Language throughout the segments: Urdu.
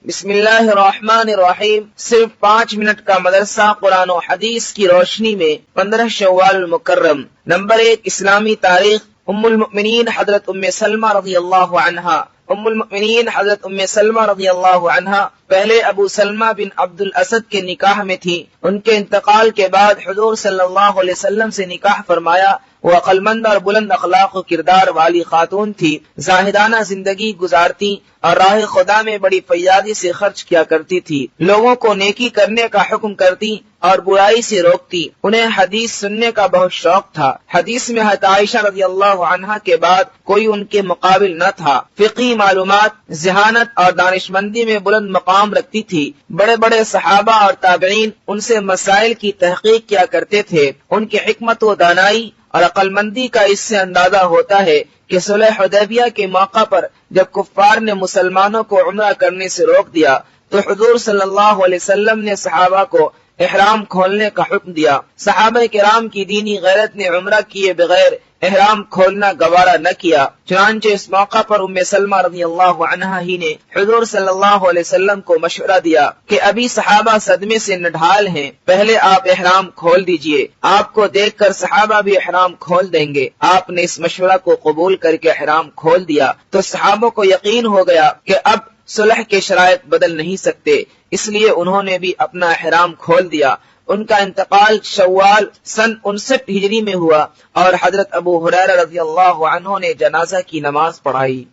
بسم اللہ الرحمن الرحیم۔ صرف 5 منٹ کا مدرسہ قرآن و حدیث کی روشنی میں 15 شوال المکرم۔ نمبر 1، اسلامی تاریخ۔ ام المؤمنین حضرت ام سلمہ رضی اللہ عنہا۔ ام المؤمنین حضرت ام سلمہ رضی اللہ عنہا پہلے ابو سلمہ بن عبد الاسد کے نکاح میں تھی۔ ان کے انتقال کے بعد حضور صلی اللہ علیہ وسلم سے نکاح فرمایا۔ وہ عقلمند اور بلند اخلاق و کردار والی خاتون تھی، زاہدانہ زندگی گزارتی اور راہ خدا میں بڑی فیاضی سے خرچ کیا کرتی تھی۔ لوگوں کو نیکی کرنے کا حکم کرتی اور برائی سے روکتی۔ انہیں حدیث سننے کا بہت شوق تھا۔ حدیث میں حضرت عائشہ رضی اللہ عنہا کے بعد کوئی ان کے مقابل نہ تھا۔ فقہی معلومات، ذہانت اور دانشمندی میں بلند مقام رکھتی تھی۔ بڑے بڑے صحابہ اور تابعین ان سے مسائل کی تحقیق کیا کرتے تھے۔ ان کی حکمت و دانائی اور عقل مندی کا اس سے اندازہ ہوتا ہے کہ صلح حدیبیہ کے موقع پر جب کفار نے مسلمانوں کو عمرہ کرنے سے روک دیا تو حضور صلی اللہ علیہ وسلم نے صحابہ کو احرام کھولنے کا حکم دیا۔ صحابہ کرام کی دینی غیرت نے عمرہ کیے بغیر احرام کھولنا گوارا نہ کیا، چنانچہ اس موقع پر ام سلمہ رضی اللہ عنہا ہی نے حضور صلی اللہ علیہ وسلم کو مشورہ دیا کہ ابھی صحابہ صدمے سے نڈھال ہیں، پہلے آپ احرام کھول دیجئے، آپ کو دیکھ کر صحابہ بھی احرام کھول دیں گے۔ آپ نے اس مشورہ کو قبول کر کے احرام کھول دیا تو صحابہ کو یقین ہو گیا کہ اب صلح کے شرائط بدل نہیں سکتے، اس لیے انہوں نے بھی اپنا احرام کھول دیا۔ ان کا انتقال شوال سن 59 ہجری میں ہوا اور حضرت ابو ہریرہ رضی اللہ عنہ نے جنازہ کی نماز پڑھائی۔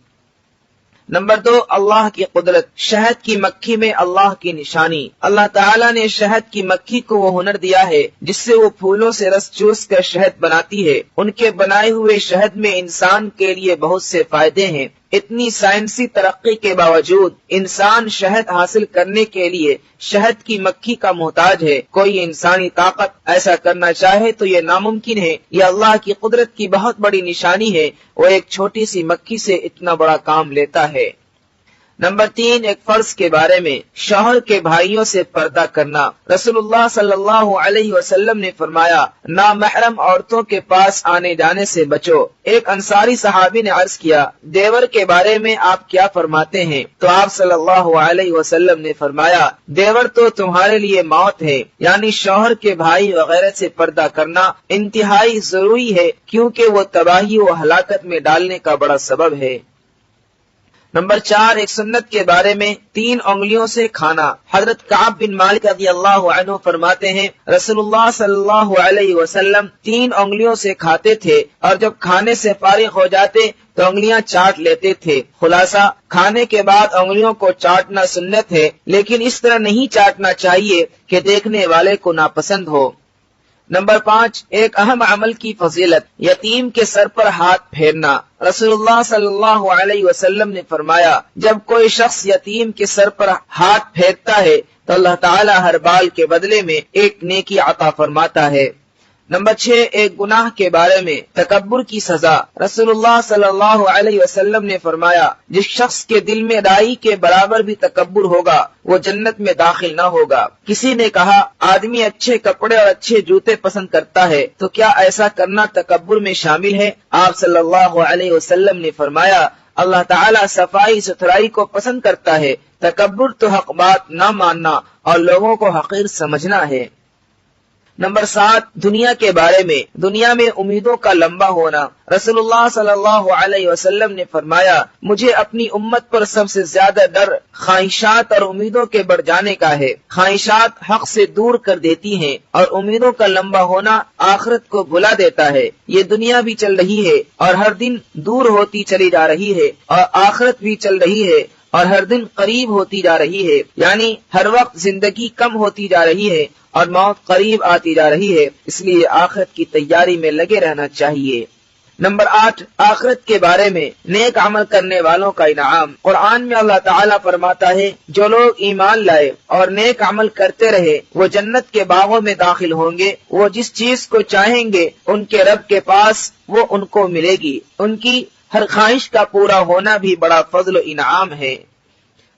نمبر 2، اللہ کی قدرت۔ شہد کی مکھی میں اللہ کی نشانی۔ اللہ تعالیٰ نے شہد کی مکھی کو وہ ہنر دیا ہے جس سے وہ پھولوں سے رس چوس کر شہد بناتی ہے۔ ان کے بنائے ہوئے شہد میں انسان کے لیے بہت سے فائدے ہیں۔ اتنی سائنسی ترقی کے باوجود انسان شہد حاصل کرنے کے لیے شہد کی مکھی کا محتاج ہے۔ کوئی انسانی طاقت ایسا کرنا چاہے تو یہ ناممکن ہے۔ یہ اللہ کی قدرت کی بہت بڑی نشانی ہے، وہ ایک چھوٹی سی مکھی سے اتنا بڑا کام لیتا ہے۔ نمبر 3، ایک فرض کے بارے میں، شوہر کے بھائیوں سے پردہ کرنا۔ رسول اللہ صلی اللہ علیہ وسلم نے فرمایا، نامحرم عورتوں کے پاس آنے جانے سے بچو۔ ایک انصاری صحابی نے عرض کیا، دیور کے بارے میں آپ کیا فرماتے ہیں؟ تو آپ صلی اللہ علیہ وسلم نے فرمایا، دیور تو تمہارے لیے موت ہے، یعنی شوہر کے بھائی وغیرہ سے پردہ کرنا انتہائی ضروری ہے، کیونکہ وہ تباہی و ہلاکت میں ڈالنے کا بڑا سبب ہے۔ نمبر 4، ایک سنت کے بارے میں، 3 انگلیوں سے کھانا۔ حضرت کعب بن مالک رضی اللہ عنہ فرماتے ہیں، رسول اللہ صلی اللہ علیہ وسلم 3 انگلیوں سے کھاتے تھے اور جب کھانے سے فارغ ہو جاتے تو انگلیاں چاٹ لیتے تھے۔ خلاصہ، کھانے کے بعد انگلیوں کو چاٹنا سنت ہے، لیکن اس طرح نہیں چاٹنا چاہیے کہ دیکھنے والے کو ناپسند ہو۔ نمبر 5، ایک اہم عمل کی فضیلت، یتیم کے سر پر ہاتھ پھیرنا۔ رسول اللہ صلی اللہ علیہ وسلم نے فرمایا، جب کوئی شخص یتیم کے سر پر ہاتھ پھیرتا ہے تو اللہ تعالی ہر بال کے بدلے میں ایک نیکی عطا فرماتا ہے۔ نمبر 6، ایک گناہ کے بارے میں، تکبر کی سزا۔ رسول اللہ صلی اللہ علیہ وسلم نے فرمایا، جس شخص کے دل میں رائی کے برابر بھی تکبر ہوگا وہ جنت میں داخل نہ ہوگا۔ کسی نے کہا، آدمی اچھے کپڑے اور اچھے جوتے پسند کرتا ہے تو کیا ایسا کرنا تکبر میں شامل ہے؟ آپ صلی اللہ علیہ وسلم نے فرمایا، اللہ تعالیٰ صفائی ستھرائی کو پسند کرتا ہے، تکبر تو حق بات نہ ماننا اور لوگوں کو حقیر سمجھنا ہے۔ نمبر 7، دنیا کے بارے میں، دنیا میں امیدوں کا لمبا ہونا۔ رسول اللہ صلی اللہ علیہ وسلم نے فرمایا، مجھے اپنی امت پر سب سے زیادہ ڈر خواہشات اور امیدوں کے بڑھ جانے کا ہے۔ خواہشات حق سے دور کر دیتی ہیں اور امیدوں کا لمبا ہونا آخرت کو بھلا دیتا ہے۔ یہ دنیا بھی چل رہی ہے اور ہر دن دور ہوتی چلی جا رہی ہے، اور آخرت بھی چل رہی ہے اور ہر دن قریب ہوتی جا رہی ہے، یعنی ہر وقت زندگی کم ہوتی جا رہی ہے اور موت قریب آتی جا رہی ہے، اس لیے آخرت کی تیاری میں لگے رہنا چاہیے۔ نمبر 8، آخرت کے بارے میں، نیک عمل کرنے والوں کا انعام۔ قرآن میں اللہ تعالیٰ فرماتا ہے، جو لوگ ایمان لائے اور نیک عمل کرتے رہے وہ جنت کے باغوں میں داخل ہوں گے، وہ جس چیز کو چاہیں گے ان کے رب کے پاس وہ ان کو ملے گی، ان کی ہر خواہش کا پورا ہونا بھی بڑا فضل و انعام ہے۔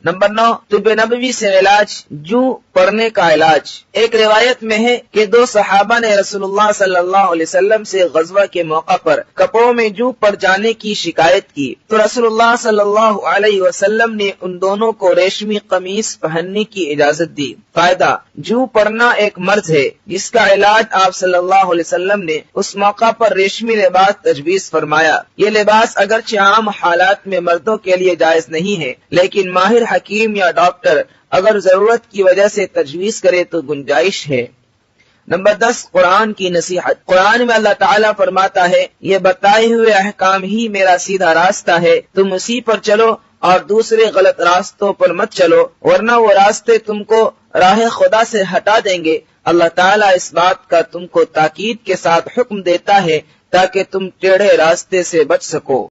نمبر 9 طب نبوی سے علاج، جو پڑھنے کا علاج۔ ایک روایت میں ہے کہ دو صحابہ نے رسول اللہ صلی اللہ علیہ وسلم سے غزوہ کے موقع پر کپڑوں میں جو پڑ جانے کی شکایت کی تو رسول اللہ صلی اللہ علیہ وسلم نے ان دونوں کو ریشمی قمیص پہننے کی اجازت دی۔ فائدہ، جو پڑنا ایک مرض ہے جس کا علاج آپ صلی اللہ علیہ وسلم نے اس موقع پر ریشمی لباس تجویز فرمایا۔ یہ لباس اگرچہ عام حالات میں مردوں کے لیے جائز نہیں ہے، لیکن ماہر حکیم یا ڈاکٹر اگر ضرورت کی وجہ سے تجویز کرے تو گنجائش ہے۔ نمبر 10 قرآن کی نصیحت۔ قرآن میں اللہ تعالیٰ فرماتا ہے، یہ بتائے ہوئے احکام ہی میرا سیدھا راستہ ہے، تم اسی پر چلو اور دوسرے غلط راستوں پر مت چلو، ورنہ وہ راستے تم کو راہ خدا سے ہٹا دیں گے۔ اللہ تعالیٰ اس بات کا تم کو تاکید کے ساتھ حکم دیتا ہے تاکہ تم ٹیڑھے راستے سے بچ سکو۔